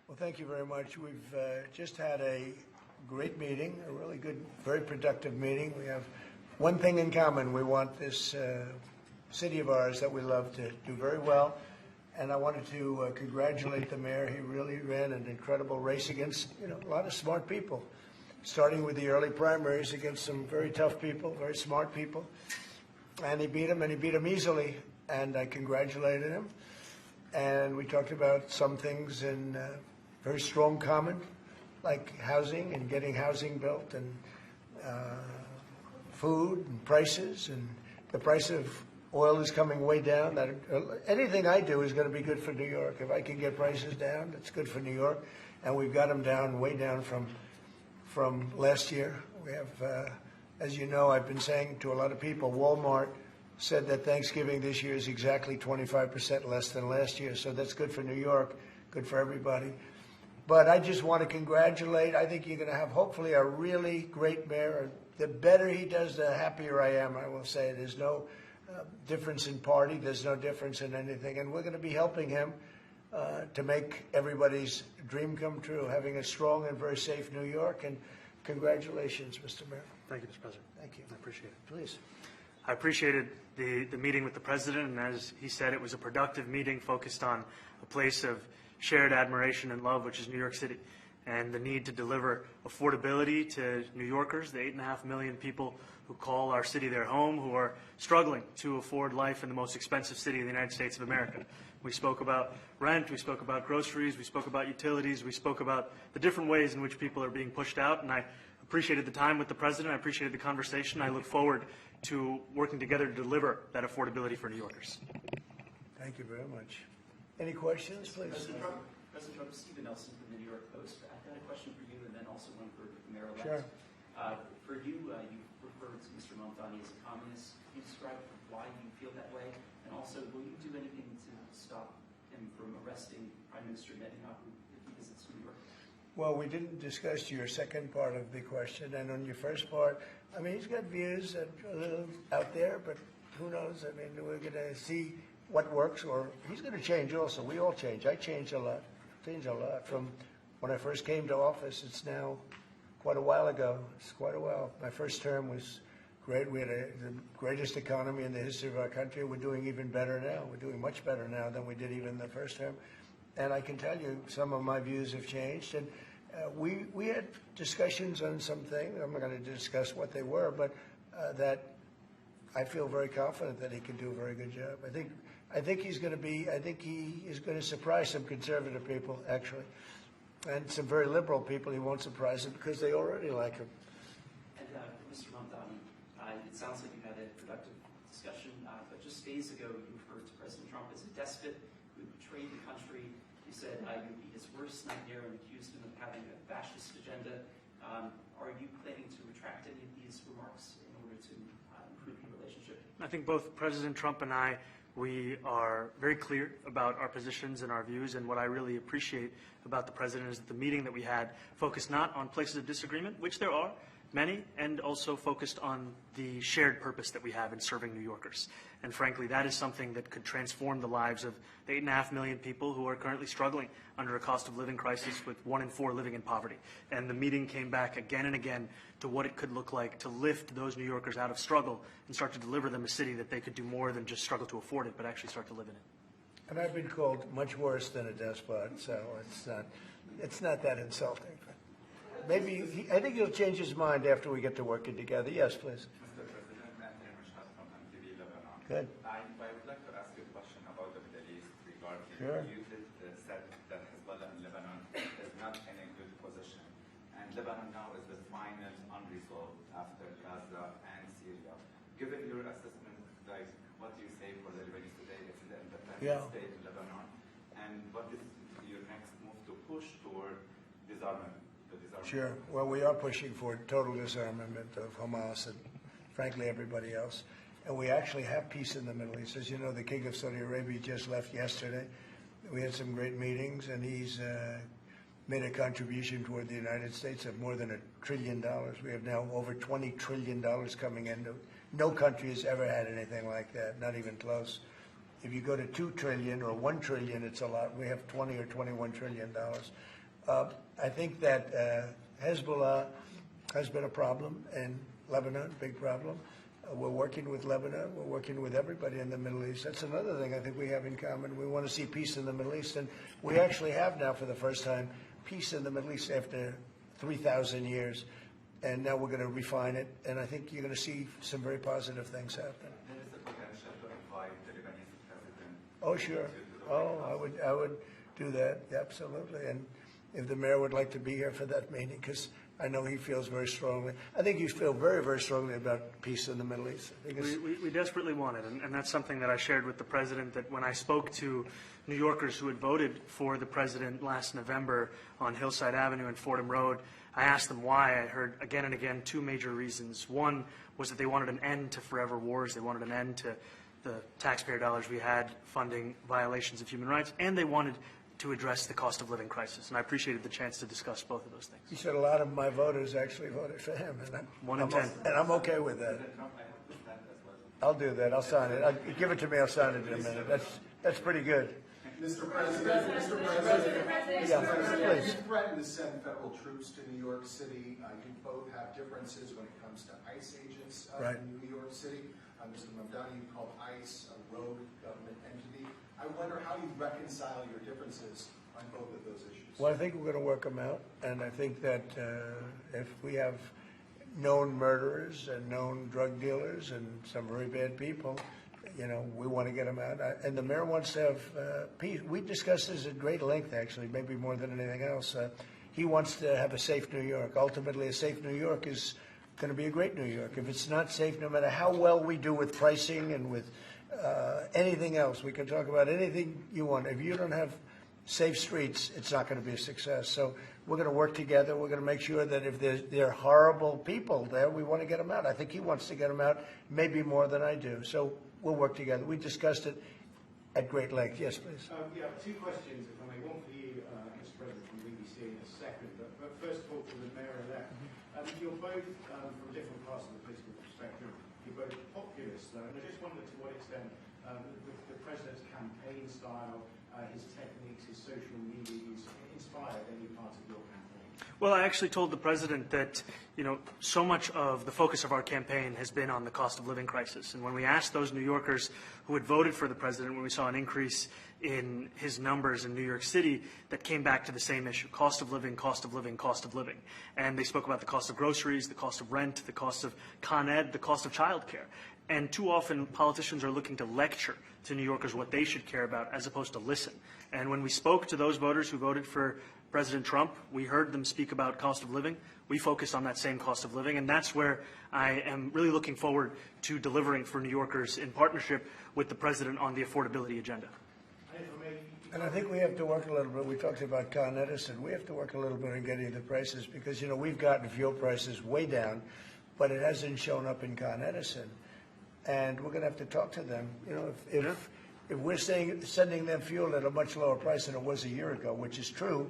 Well, thank you very much. We've just had a great meeting, a really good, very productive meeting. We have one thing in common. We want this city of ours that we love to do very well. And I wanted to congratulate the mayor. He really ran an incredible race against, a lot of smart people, starting with the early primaries against some very tough people, very smart people. And he beat them easily. And I congratulated him. And we talked about some things in very strong common, like housing and getting housing built, and food and prices, and the price of oil is coming way down. That anything I do is going to be good for New York. If I can get prices down, it's good for New York, and we've got them down, way down from last year. We have, as you know, I've been saying to a lot of people, Walmart said that Thanksgiving this year is exactly 25% less than last year, so that's good for New York, good for everybody. But I just want to congratulate. I think you're going to have, hopefully, a really great mayor. The better he does, the happier I am, I will say. There's no difference in party. There's no difference in anything. And we're going to be helping him to make everybody's dream come true, having a strong and very safe New York. And congratulations, Mr. Mayor. Thank you, Mr. President. Thank you. I appreciate it. Please. I appreciated the meeting with the president, and as he said, it was a productive meeting focused on a place of shared admiration and love, which is New York City, and the need to deliver affordability to New Yorkers, the 8.5 million people who call our city their home, who are struggling to afford life in the most expensive city in the United States of America. We spoke about rent, we spoke about groceries, we spoke about utilities, we spoke about the different ways in which people are being pushed out, and I appreciated the time with the president, I appreciated the conversation. I look forward to working together to deliver that affordability for New Yorkers. Thank you very much. Any questions, please? President Trump, Stephen Nelson from the New York Post. I've got a question for you and then also one for Mayor-elect. Sure. For you, you referred to Mr. Mamdani as a communist. Can you describe why you feel that way? And also, will you do anything to stop him from arresting Prime Minister Netanyahu if he visits New York? Well, we didn't discuss your second part of the question. And on your first part, I mean, he's got views that are a little out there, but who knows? I mean, we're going to see what works, or he's going to change also. We all change. I changed a lot. From when I first came to office. It's now quite a while ago. It's quite a while. My first term was great. We had the greatest economy in the history of our country. We're doing even better now. We're doing much better now than we did even the first term. And I can tell you some of my views have changed. And we had discussions on some things. I'm not going to discuss what they were, but that I feel very confident that he can do a very good job. I think he's going to be. I think he is going to surprise some conservative people, actually, and some very liberal people. He won't surprise them because they already like him. And Mr. Mamdani, it sounds like you had a productive discussion, but just days ago you referred to President Trump as a despot who betrayed the country. You said you would be his worst nightmare and accused him of having a fascist agenda. Are you planning to retract any of these remarks in order to improve your relationship? I think both President Trump and I, we are very clear about our positions and our views, and what I really appreciate about the president is that the meeting that we had focused not on places of disagreement, which there are many, and also focused on the shared purpose that we have in serving New Yorkers. And frankly, that is something that could transform the lives of the 8.5 million people who are currently struggling under a cost of living crisis, with 1 in 4 living in poverty. And the meeting came back again and again to what it could look like to lift those New Yorkers out of struggle and start to deliver them a city that they could do more than just struggle to afford it, but actually start to live in it. And I've been called much worse than a despot, so it's not that insulting. Maybe I think he'll change his mind after we get to working together. Yes, please. Mr. President, Mamdani from MTV Lebanon. Good. I would like to ask you a question about the Middle East regarding you said that Hezbollah in Lebanon is not in a good position, and Lebanon now is the final unresolved after Gaza and Syria. Given your assessment, like, what do you say for the Lebanese today? It's the independent state in Lebanon, and what is your next move to push toward disarmament? Sure. Well, we are pushing for total disarmament of Hamas and, frankly, everybody else. And we actually have peace in the Middle East. As you know, the King of Saudi Arabia just left yesterday. We had some great meetings, and he's made a contribution toward the United States of more than $1 trillion. We have now over $20 trillion coming in. No country has ever had anything like that, not even close. If you go to 2 trillion or 1 trillion, it's a lot. We have 20 or 21 trillion dollars. I think that Hezbollah has been a problem in Lebanon, big problem. We're working with Lebanon. We're working with everybody in the Middle East. That's another thing I think we have in common. We want to see peace in the Middle East, and we actually have now for the first time peace in the Middle East after 3,000 years. And now we're going to refine it, and I think you're going to see some very positive things happen. There is the potential to invite the Lebanese president. Oh, sure. Oh, I would do that, absolutely. And if the mayor would like to be here for that meeting, because I know he feels very strongly. I think you feel very, very strongly about peace in the Middle East. I think We desperately want it, and that's something that I shared with the president, that when I spoke to New Yorkers who had voted for the president last November on Hillside Avenue and Fordham Road, I asked them why. I heard again and again 2 major reasons. One was that they wanted an end to forever wars. They wanted an end to the taxpayer dollars we had funding violations of human rights, and they wanted to address the cost of living crisis. And I appreciated the chance to discuss both of those things. he said a lot of my voters actually voted for him, and 1 in 10. And I'm okay with that. I'll do that. I'll sign it. Give it to me. I'll sign it in a minute. That's pretty good. Mr. President, Yeah, please. you threatened to send federal troops to New York City. You both have differences when it comes to ICE agents Right. in New York City. Mr. Mamdani, you called ICE a rogue government entity. I wonder how you reconcile your differences on both of those issues. Well, I think we're going to work them out, and I think that if we have known murderers and known drug dealers and some very bad people, we want to get them out. And the mayor wants to have peace. We discussed this at great length, actually, maybe more than anything else. He wants to have a safe New York. Ultimately, a safe New York is going to be a great New York. If it's not safe, no matter how well we do with pricing and with anything else, we can talk about anything you want. If you don't have safe streets, it's not going to be a success. So we're going to work together. We're going to make sure that if there are horrible people there, we want to get them out. I think he wants to get them out maybe more than I do. So we'll work together. We discussed it at great length. Yes, please. Yeah, 2 questions, if I may. One for you, Mr. President, from WABC in a second. But first of all, to the mayor-elect. You're both from different parts of the political spectrum. You're both populists, though. And I just wondered to what extent the president's campaign style, his techniques, his social media use inspired any part of your campaign? Well, I actually told the president that, so much of the focus of our campaign has been on the cost of living crisis. And when we asked those New Yorkers who had voted for the president, when we saw an increase in his numbers in New York City, that came back to the same issue: cost of living, cost of living, cost of living. And they spoke about the cost of groceries, the cost of rent, the cost of Con Ed, the cost of childcare. And too often, politicians are looking to lecture to New Yorkers what they should care about as opposed to listen. And when we spoke to those voters who voted for President Trump, we heard them speak about cost of living. We focused on that same cost of living, and that's where I am really looking forward to delivering for New Yorkers in partnership with the president on the affordability agenda. And I think we have to work a little bit. We talked about Con Edison. We have to work a little bit on getting the prices because, we've gotten fuel prices way down, but it hasn't shown up in Con Edison. And we're going to have to talk to them. If we're sending them fuel at a much lower price than it was a year ago, which is true,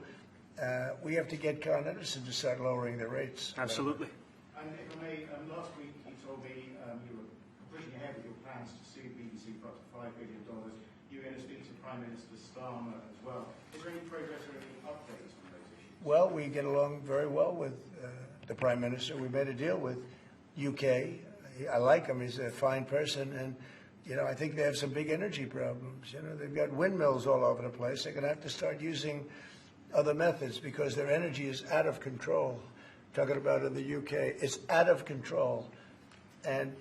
we have to get Con Edison to start lowering the rates. Absolutely. And if I may, last week you told me you were pushing ahead with your plans to sue BBC for up to $5 billion. You were going to speak to Prime Minister Starmer as well. Is there any progress or any updates on those issues? Well, we get along very well with the Prime Minister. We made a deal with UK. I like him. He's a fine person. And, I think they have some big energy problems. They've got windmills all over the place. They're going to have to start using other methods because their energy is out of control. Talking about in the UK, it's out of control. And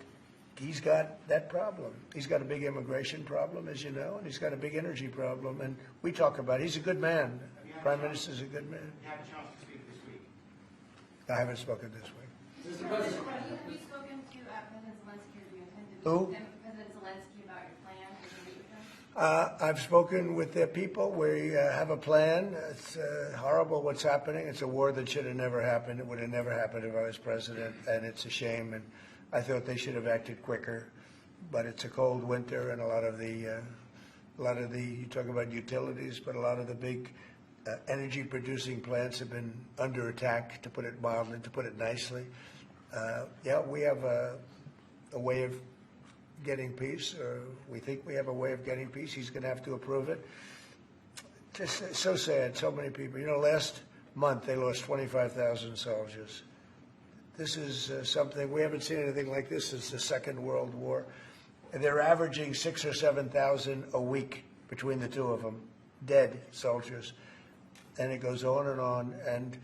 he's got that problem. He's got a big immigration problem, as you know, and he's got a big energy problem. And we talk about it. He's a good man. Prime Minister's a good man. You had a chance to speak this week. I haven't spoken this week. Mr. President, have you spoken to President Zelensky, or do you intend to Who? meet President Zelensky about your plan? Are you meet with him? I've spoken with their people. We have a plan. It's horrible what's happening. It's a war that should have never happened. It would have never happened if I was president, and it's a shame. And I thought they should have acted quicker. But it's a cold winter, and a lot of the you talk about utilities, but a lot of the big energy-producing plants have been under attack, to put it mildly, to put it nicely. We have a way of getting peace, or we think we have a way of getting peace. He's going to have to approve it. Just so sad, so many people. You know, last month they lost 25,000 soldiers. This is something, we haven't seen anything like this since the Second World War. And they're averaging 6,000 or 7,000 a week between the two of them, dead soldiers. And it goes on, and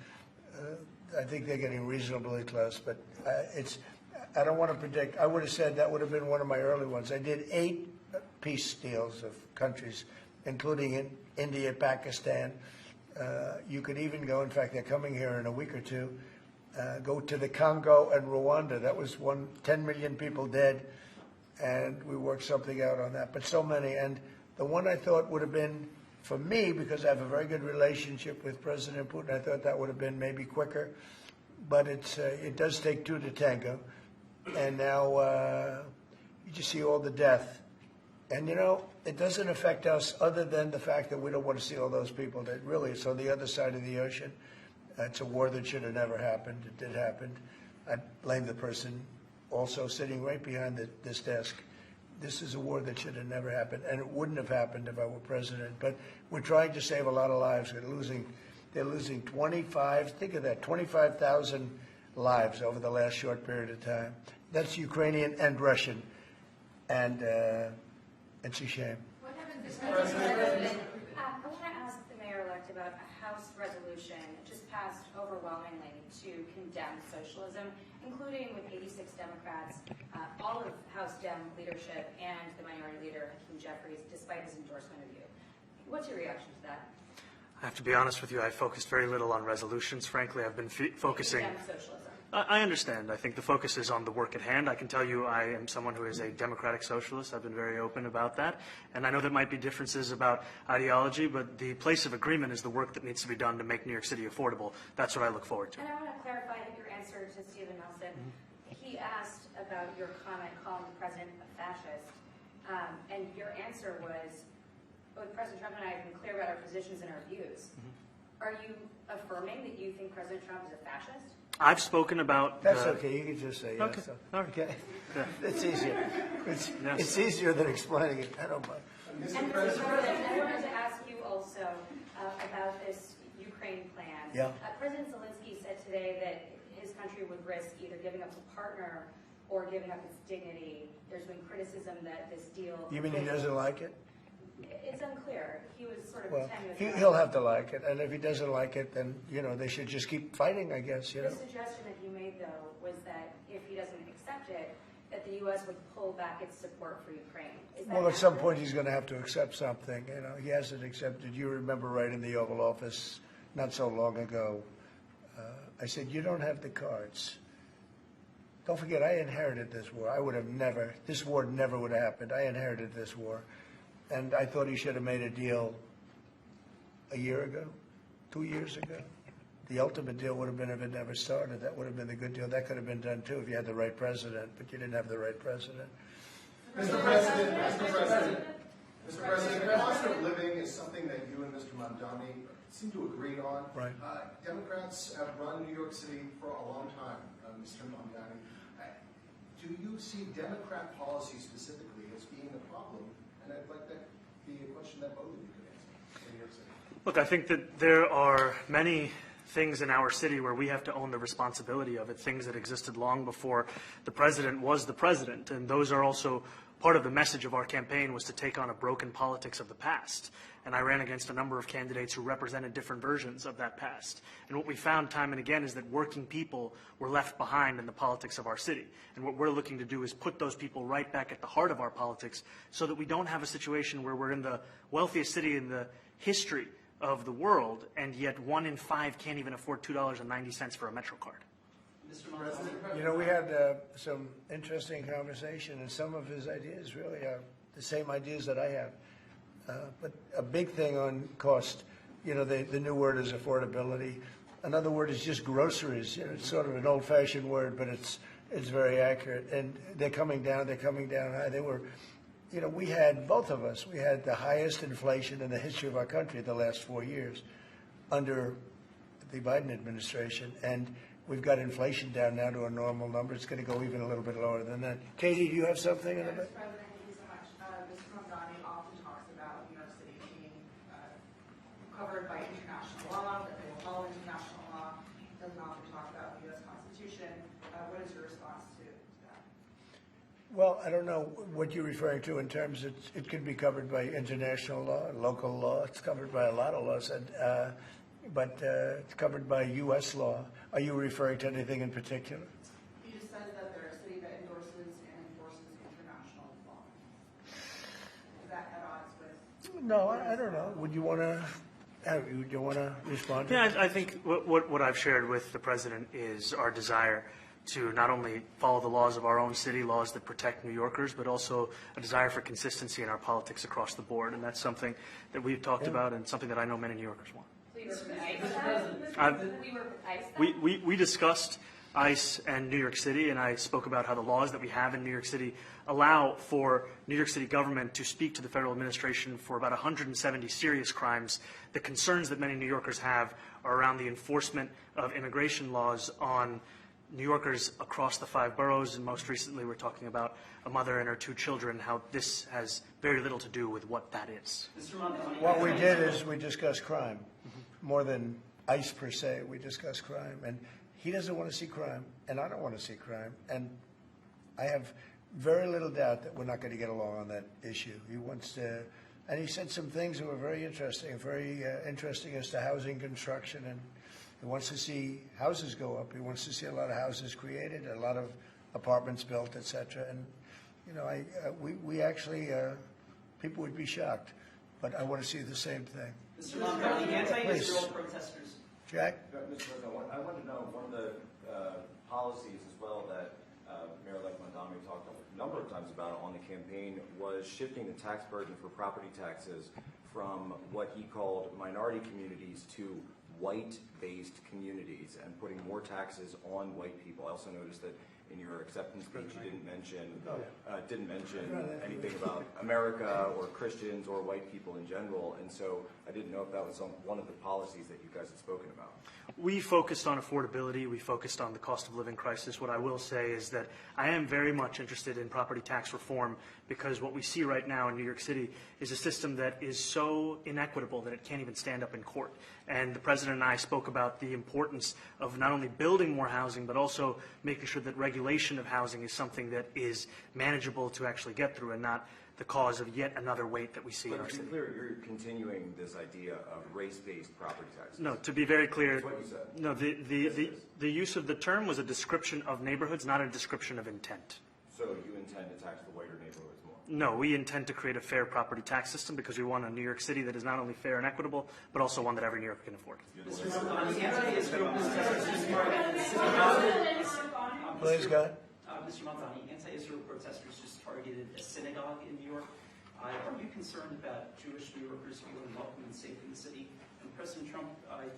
I think they're getting reasonably close. But I don't want to predict. I would have said that would have been one of my early ones. I did 8 peace deals of countries, including in India, Pakistan. You could even go, in fact, they're coming here in a week or two, go to the Congo and Rwanda. That was 10 million people dead, and we worked something out on that. But so many. And the one I thought would have been, for me, because I have a very good relationship with President Putin, I thought that would have been maybe quicker. But it does take 2 to tango. And now you just see all the death. And, you know, it doesn't affect us other than the fact that we don't want to see all those people that really, it's on the other side of the ocean. It's a war that should have never happened. It did happen. I blame the person also sitting right behind this desk. This is a war that should have never happened, and it wouldn't have happened if I were president. But we're trying to save a lot of lives. They're losing 25, think of that, 25,000 lives over the last short period of time. That's Ukrainian and Russian. And it's a shame. What happens if I want to ask the mayor-elect about a House resolution just passed overwhelmingly to condemn socialism, including with 86 Democrats, all of House Dem leadership, and the minority leader, Hakeem Jeffries, despite his endorsement of you. What's your reaction to that? I have to be honest with you, I focused very little on resolutions. Frankly, I've been focusing... Condemn socialism. I understand. I think the focus is on the work at hand. I can tell you I am someone who is a democratic socialist. I've been very open about that. And I know there might be differences about ideology, but the place of agreement is the work that needs to be done to make New York City affordable. That's what I look forward to. And I want to clarify your answer to Stephen Nelson. He asked about your comment calling the president a fascist. And your answer was, both President Trump and I have been clear about our positions and our views. Are you affirming that you think President Trump is a fascist? I've spoken about... That's okay. You can just say yes. Okay. All right. Okay. Yeah. It's easier. It's Yes. easier than explaining it. I don't mind. And Mr. President, I wanted to ask you also about this Ukraine plan. Yeah. President Zelensky said today that his country would risk either giving up a partner or giving up its dignity. There's been criticism that this deal... You mean he doesn't like it? It's unclear. He was sort of Well, tenuous. he'll have to like it. And if he doesn't like it, then, you know, they should just keep fighting, I guess, you know. The suggestion that you made, though, was that if he doesn't accept it, that the U.S. would pull back its support for Ukraine. Is that Well, at some accurate? point, he's going to have to accept something. You know, he hasn't accepted. You remember right in the Oval Office not so long ago, I said, you don't have the cards. Don't forget, I inherited this war. I would have never, this war never would have happened. I inherited this war. And I thought he should have made a deal a year ago, 2 years ago. The ultimate deal would have been if it never started. That would have been the good deal. That could have been done, too, if you had the right president, but you didn't have the right president. Mr. President, cost of living is something that you and Mr. Mamdani seem to agree on. Right. Democrats have run New York City for a long time, Mr. Mamdani. Do you see Democrat policy specifically as being a problem? And I'd like that to be a question that both of you could answer in New York City. Look, I think that there are many things in our city where we have to own the responsibility of it, things that existed long before the president was the president. And those are also part of the message of our campaign, was to take on a broken politics of the past. And I ran against a number of candidates who represented different versions of that past. And what we found time and again is that working people were left behind in the politics of our city. And what we're looking to do is put those people right back at the heart of our politics so that we don't have a situation where we're in the wealthiest city in the history of the world, and yet 1 in 5 can't even afford $2.90 for a Metro card. Mr. Mamdani. You know, we had some interesting conversation, and some of his ideas really are the same ideas that I have. But a big thing on cost, you know, the new word is affordability. Another word is just groceries. You know, it's sort of an old-fashioned word, but it's very accurate. And they're coming down high. They were, you know, we had, both of us, we had the highest inflation in the history of our country the last 4 years under the Biden administration. And we've got inflation down now to a normal number. It's going to go even a little bit lower than that. Katie, do you have something in the back? Mr. President, thank you so much. Mr. Mamdani often talks about New York City being covered by international law, that they will follow international law. Doesn't often talk about the U.S. Constitution. What is your response to that? Well, I don't know what you're referring to in terms of it could be covered by international law, local law. It's covered by a lot of laws, but it's covered by U.S. law. Are you referring to anything in particular? He just says that they're a city that endorses and enforces international law. Is that at odds with? No, I don't know. Would you want to respond to Yeah, that? I think what I've shared with the president is our desire to not only follow the laws of our own city, laws that protect New Yorkers, but also a desire for consistency in our politics across the board. And that's something that we've talked about and something that I know many New Yorkers want. We were with ICE then? We discussed ICE and New York City, and I spoke about how the laws that we have in New York City allow for New York City government to speak to the federal administration for about 170 serious crimes. The concerns that many New Yorkers have are around the enforcement of immigration laws on New Yorkers across the 5 boroughs, and most recently we're talking about a mother and her 2 children, how this has very little to do with what that is. Mr. Mamdani, What we did is we discussed crime. More than ICE per se, we discussed crime. And he doesn't want to see crime, and I don't want to see crime. And I have very little doubt that we're not going to get along on that issue. He wants to, and he said some things that were very interesting as to housing construction, and he wants to see houses go up. He wants to see a lot of houses created, a lot of apartments built, et cetera. And, you know, we actually, people would be shocked, but I want to see the same thing. Mr. Mamdani, anti-Israel protesters. Jack? Mr. President, I want to know one of the policies as well that Mayor-elect Mamdani talked a number of times about on the campaign was shifting the tax burden for property taxes from what he called minority communities to white-based communities and putting more taxes on white people. I also noticed that in your acceptance speech you didn't mention anything about America or Christians or white people in general, and so I didn't know if that was one of the policies that you guys had spoken about. We focused on affordability. We focused on the cost of living crisis. What I will say is that I am very much interested in property tax reform because what we see right now in New York City is a system that is so inequitable that it can't even stand up in court. And the president and I spoke about the importance of not only building more housing, but also making sure that regulation of housing is something that is manageable to actually get through and not the cause of yet another weight that we see in our But to city. be clear, you're continuing this idea of race-based property taxes. No, to be very clear, That's what you said. no, the use of the term was a description of neighborhoods, not a description of intent. So you intend to tax the whiter neighborhoods more? No, we intend to create a fair property tax system because we want a New York City that is not only fair and equitable, but also one that every New Yorker can afford. Mr. Mamdani, anti-Israel protesters just targeted city hall. Please, go ahead. Mr. Mamdani, anti-Israel protesters just targeted a synagogue in New York. Are you concerned about Jewish New Yorkers feeling welcome and safe in the city? And President Trump,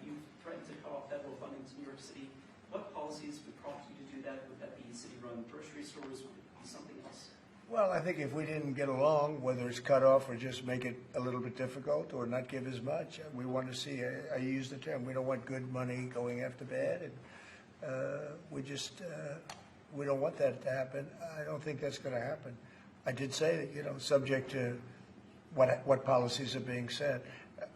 you threatened to cut off federal funding to New York City. What policies would prompt you to do that? Would that be city-run grocery stores? Would it be something else? Well, I think if we didn't get along, whether it's cut off or just make it a little bit difficult or not give as much, we want to see, I use the term, we don't want good money going after bad. And we don't want that to happen. I don't think that's going to happen. I did say that, you know, subject to what policies are being said.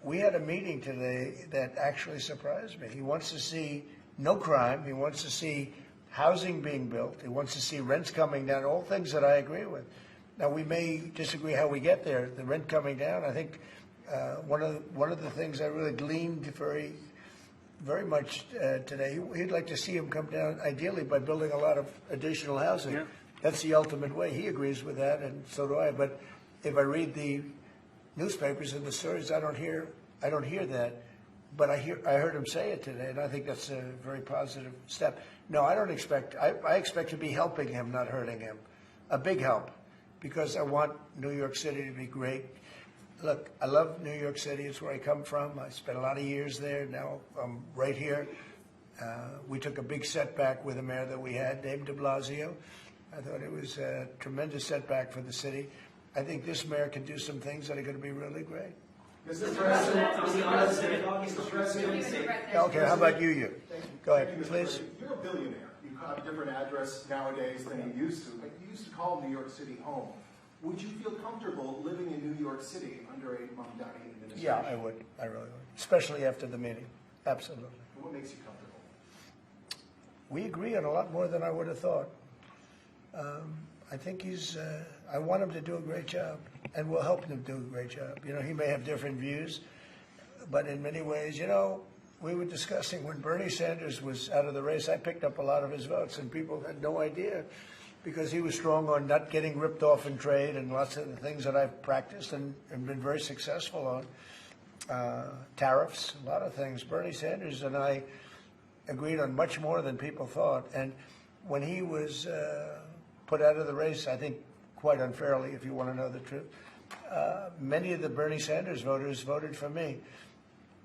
We had a meeting today that actually surprised me. He wants to see no crime. He wants to see housing being built. He wants to see rents coming down, all things that I agree with. Now, we may disagree how we get there. The rent coming down, I think one of the things I really gleaned very much today, he'd like to see him come down, ideally, by building a lot of additional housing. Yeah. That's the ultimate way. He agrees with that, and so do I. But if I read the newspapers and the stories, I don't hear that. But I heard him say it today, and I think that's a very positive step. No, I don't expect. I expect to be helping him, not hurting him. A big help, because I want New York City to be great. Look, I love New York City. It's where I come from. I spent a lot of years there. Now I'm right here. We took a big setback with the mayor that we had, named de Blasio. I thought it was a tremendous setback for the city. I think this mayor can do some things that are going to be really great. Mr. President, Mr. President, Okay, how about you? Go ahead, Thank you, Mr. please. President. You're a billionaire. You have a different address nowadays than you used to, but you used to call New York City home. Would you feel comfortable living in New York City under a Mamdani administration? Yeah, I would. I really would. Especially after the meeting. Absolutely. What makes you comfortable? We agree on a lot more than I would have thought. I think I want him to do a great job, and we'll help him do a great job. You know, he may have different views, but in many ways, you know, we were discussing when Bernie Sanders was out of the race, I picked up a lot of his votes, and people had no idea because he was strong on not getting ripped off in trade and lots of the things that I've practiced and been very successful on. Tariffs, a lot of things. Bernie Sanders and I agreed on much more than people thought. And when he was put out of the race, I think quite unfairly, if you want to know the truth, many of the Bernie Sanders voters voted for me.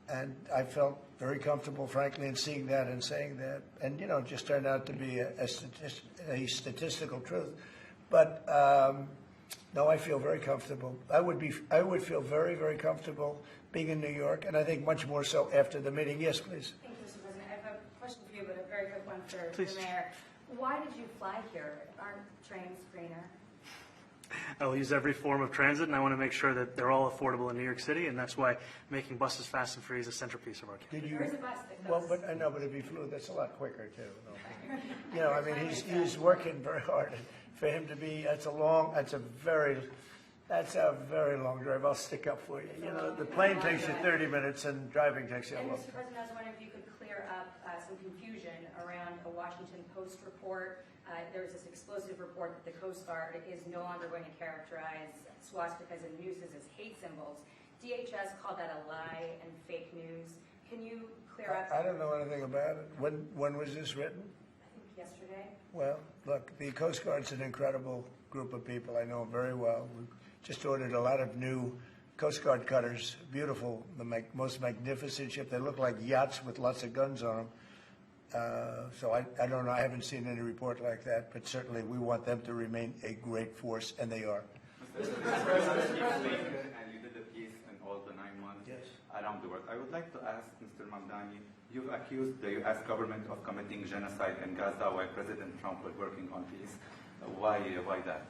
And I felt very comfortable, frankly, in seeing that and saying that. And, you know, it just turned out to be a statistical truth. But, no, I feel very comfortable. I would feel very, very comfortable being in New York, and I think much more so after the meeting. Yes, please. Thank you, Mr. President. I have a question for you, but a very quick one for Please. the mayor. Why did you fly here? Aren't trains greener? I will use every form of transit, and I want to make sure that they're all affordable in New York City, and that's why making buses fast and free is a centerpiece of our campaign. Did you? There is a bus that goes. Well, but I know, but if he flew, that's a lot quicker too. You know, I mean, he's working very hard. For him to be, that's a very long drive. I'll stick up for you. You know, the plane takes you 30 minutes and driving takes you a And long Mr. time. President, I was wondering if you could clear up some confusion around a Washington Post report. There was this explosive report that the Coast Guard is no longer going to characterize swastikas and nooses as hate symbols. DHS called that a lie and fake news. Can you clear up? I don't know anything about it. When was this written? I think yesterday. Well, look, the Coast Guard's an incredible group of people. I know them very well. We just ordered a lot of new Coast Guard cutters, beautiful, the most magnificent ship. They look like yachts with lots of guns on them. So I don't know. I haven't seen any report like that, but certainly we want them to remain a great force, and they are. Mr. President, and you did a piece in all the 9 months Yes. around the world. I would like to ask Mr. Mamdani, you've accused the U.S. government of committing genocide in Gaza while President Trump was working on peace. Why that?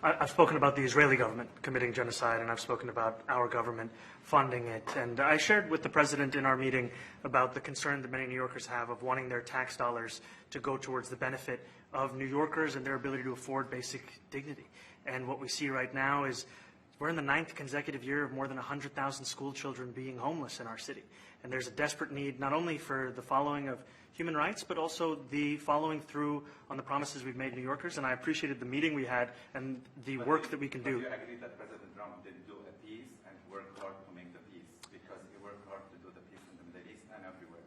I've spoken about the Israeli government committing genocide, and I've spoken about our government funding it. And I shared with the president in our meeting about the concern that many New Yorkers have of wanting their tax dollars to go towards the benefit of New Yorkers and their ability to afford basic dignity. And what we see right now is we're in the 9th consecutive year of more than 100,000 school children being homeless in our city. And there's a desperate need not only for the following of human rights, but also the following through on the promises we've made New Yorkers. And I appreciated the meeting we had and the work that we can do. Do you agree that President Trump did do a peace and work hard to make the peace? Because he worked hard to do the peace in the Middle East and everywhere.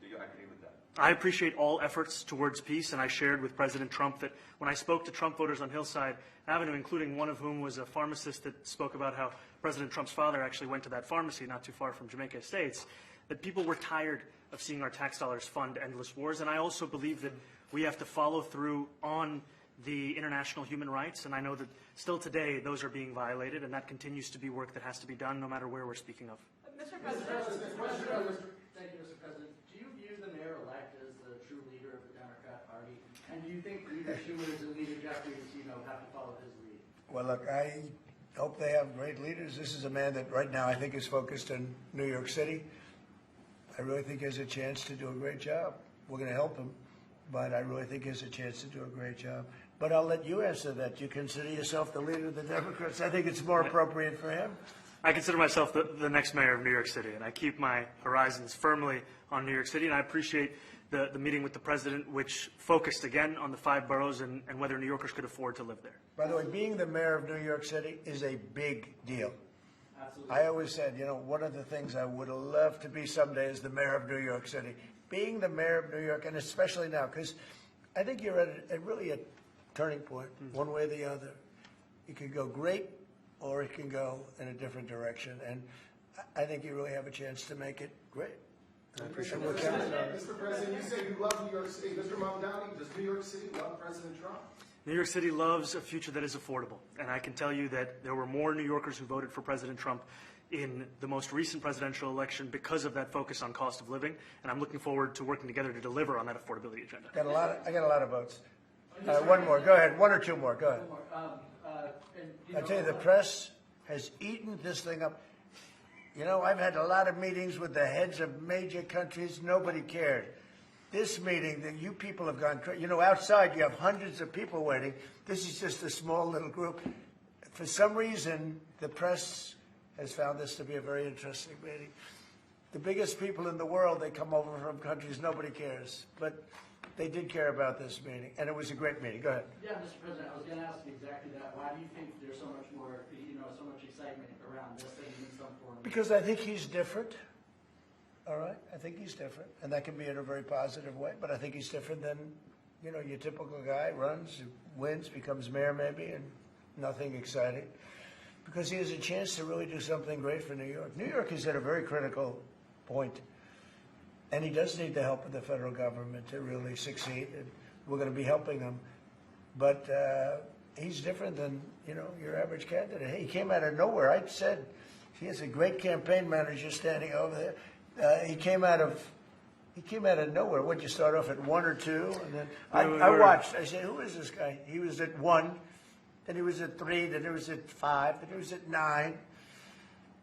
Do you agree with that? I appreciate all efforts towards peace, and I shared with President Trump that when I spoke to Trump voters on Hillside Avenue, including one of whom was a pharmacist that spoke about how President Trump's father actually went to that pharmacy not too far from Jamaica Estates, that people were tired of seeing our tax dollars fund endless wars. And I also believe that we have to follow through on the international human rights, and I know that still today those are being violated, and that continues to be work that has to be done no matter where we're speaking of. Mr. Mr. President, President, thank you, Mr. President. Do you view the mayor-elect as the true leader of the Democrat Party? And do you think Leader Schumer and Leader Jeffries, have to follow his lead? Well, look, I hope they have great leaders. This is a man that right now I think is focused in New York City. I really think he has a chance to do a great job. We're going to help him, but I really think he has a chance to do a great job. But I'll let you answer that. You consider yourself the leader of the Democrats? I think it's more appropriate for him. I consider myself the next mayor of New York City, and I keep my horizons firmly on New York City, and I appreciate the meeting with the president, which focused again on the 5 boroughs and whether New Yorkers could afford to live there. By the way, being the mayor of New York City is a big deal. Absolutely. I always said, one of the things I would love to be someday is the mayor of New York City. Being the mayor of New York, and especially now, because I think you're at really a turning point, one way or the other. It could go great, or it can go in a different direction. And I think you really have a chance to make it great. I appreciate what you're saying. Mr. President, you say you love New York City. Mr. Mamdani, does New York City love President Trump? New York City loves a future that is affordable, and I can tell you that there were more New Yorkers who voted for President Trump in the most recent presidential election because of that focus on cost of living, and I'm looking forward to working together to deliver on that affordability agenda. I got a lot of votes. One more. Go ahead. One or two more. Go ahead. I tell you, the press has eaten this thing up. You know, I've had a lot of meetings with the heads of major countries. Nobody cared. This meeting, that you people have gone crazy. You know, outside you have hundreds of people waiting. This is just a small little group. For some reason, the press has found this to be a very interesting meeting. The biggest people in the world, they come over from countries nobody cares. But they did care about this meeting, and it was a great meeting. Go ahead. Yeah, Mr. President, I was going to ask exactly that. Why do you think there's so much more, so much excitement around this than in some form? Because I think he's different. All right? I think he's different, and that can be in a very positive way, but I think he's different than, your typical guy, runs, wins, becomes mayor maybe, and nothing exciting. Because he has a chance to really do something great for New York. New York is at a very critical point. And he does need the help of the federal government to really succeed, and we're going to be helping him. But he's different than, your average candidate. He came out of nowhere. I said he has a great campaign manager standing over there. He came out of nowhere. What'd you start off at 1 or 2? And then I watched. I said, who is this guy? He was at 1, then he was at 3, then he was at 5, then he was at 9.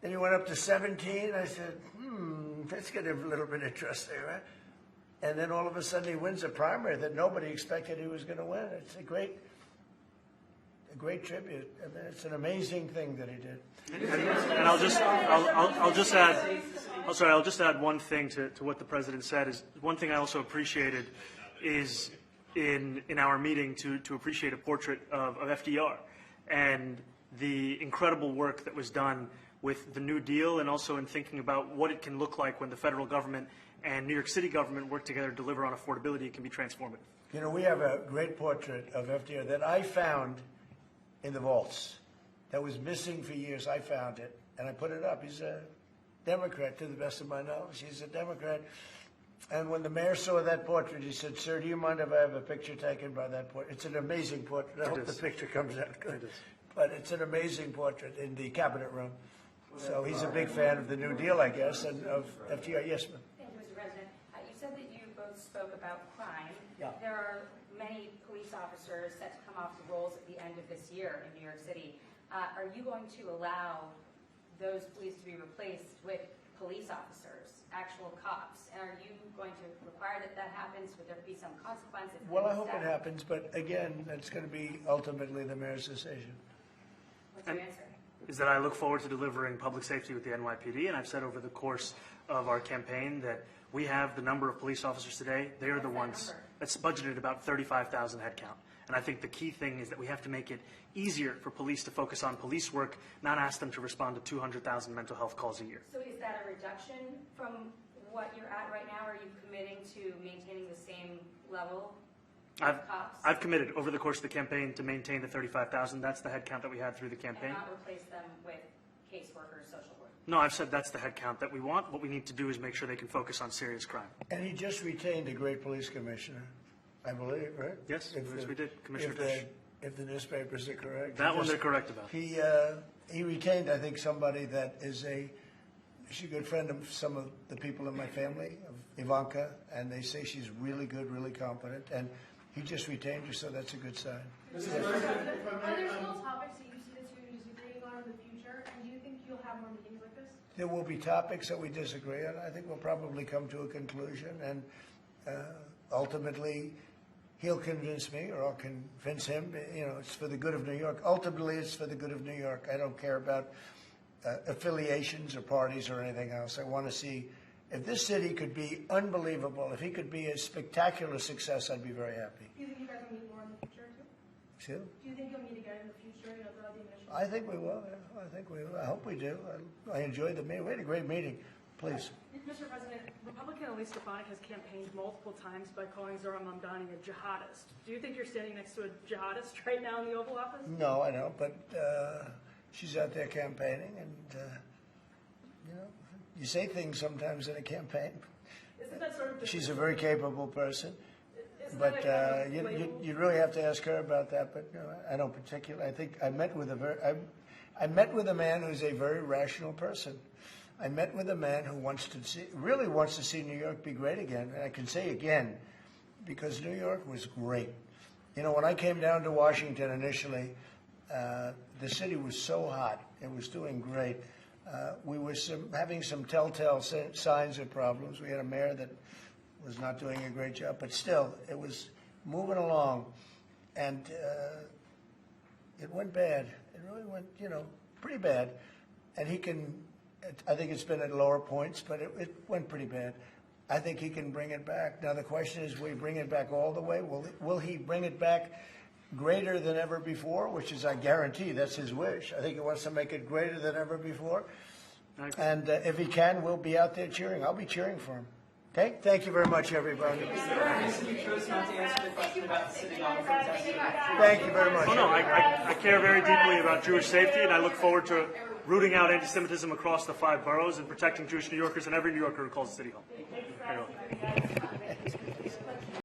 Then he went up to 17. I said, that's getting a little bit interesting, right? And then all of a sudden he wins a primary that nobody expected he was going to win. It's a great tribute. I mean, it's an amazing thing that he did. And I'll just add one thing to what the president said. Is one thing I also appreciated is in our meeting to appreciate a portrait of FDR and the incredible work that was done with the New Deal, and also in thinking about what it can look like when the federal government and New York City government work together to deliver on affordability. It can be transformative. We have a great portrait of FDR that I found in the vaults that was missing for years. I found it, and I put it up. He's a Democrat, to the best of my knowledge. He's a Democrat. And when the mayor saw that portrait, he said, "Sir, do you mind if I have a picture taken by that portrait?" It's an amazing portrait. I hope the picture comes out good. But it's an amazing portrait in the cabinet room. So he's a big fan of the New Deal, I guess, and of FDR. Yes, ma'am. Thank you, Mr. President. You said that you both spoke about crime. Yeah. There are many police officers set to come off the rolls at the end of this year in New York City. Are you going to allow those police to be replaced with police officers, actual cops? And are you going to require that happens? Would there be some consequence? Well, I hope it happens, but again, that's going to be ultimately the mayor's decision. What's your answer? Is that I look forward to delivering public safety with the NYPD, and I've said over the course of our campaign that we have the number of police officers today. They are the ones that's budgeted about 35,000 headcount. And I think the key thing is that we have to make it easier for police to focus on police work, not ask them to respond to 200,000 mental health calls a year. So is that a reduction from what you're at right now? Are you committing to maintaining the same level of cops? I've committed over the course of the campaign to maintain the 35,000. That's the headcount that we had through the campaign. And not replace them with caseworkers, social work? No, I've said that's the headcount that we want. What we need to do is make sure they can focus on serious crime. And he just retained a great police commissioner, I believe, right? Yes, we did, Commissioner Fish. If the newspapers are correct. That one they're correct about. He retained, I think, somebody that is she's a good friend of some of the people in my family, of Ivanka, and they say she's really good, really competent, and he just retained her, so that's a good sign. Are there still topics that you see that you're disagreeing on in the future, and do you think you'll have more meetings like this? There will be topics that we disagree on. I think we'll probably come to a conclusion, and ultimately, he'll convince me, or I'll convince him. It's for the good of New York. Ultimately, it's for the good of New York. I don't care about affiliations or parties or anything else. I want to see if this city could be unbelievable, if he could be a spectacular success, I'd be very happy. Do you think you guys will meet more in the future, too? Excuse? Do you think you'll meet again in the future, throughout the administration? I think we will. Yeah. I think we will. I hope we do. I enjoyed the meeting. We had a great meeting. Please. Mr. President, Republican Elise Stefanik has campaigned multiple times by calling Zohran Mamdani a jihadist. Do you think you're standing next to a jihadist right now in the Oval Office? No, I don't, but she's out there campaigning, and, you say things sometimes in a campaign. Isn't that sort of She's a very capable person, but you you really have to ask her about that, but I don't particularly. I think I met with I met with a man who's a very rational person. I met with a man who really wants to see New York be great again. And I can say again, because New York was great. You know, when I came down to Washington initially, the city was so hot. It was doing great. We were having some telltale signs of problems. We had a mayor that was not doing a great job, but still, it was moving along. And it went bad. It really went, you know, pretty bad. And I think it's been at lower points, but it went pretty bad. I think he can bring it back. Now the question is, will he bring it back all the way? Will he bring it back greater than ever before, which is, I guarantee, that's his wish. I think he wants to make it greater than ever before. And if he can, we'll be out there cheering. I'll be cheering for him. Okay? Thank you very much, everybody. You chose not to answer the question about the city hall for testing. Thank you very much. Oh, no, I care very deeply about Jewish safety, and I look forward to rooting out anti-Semitism across the 5 boroughs and protecting Jewish New Yorkers and every New Yorker who calls the City Hall. Very well.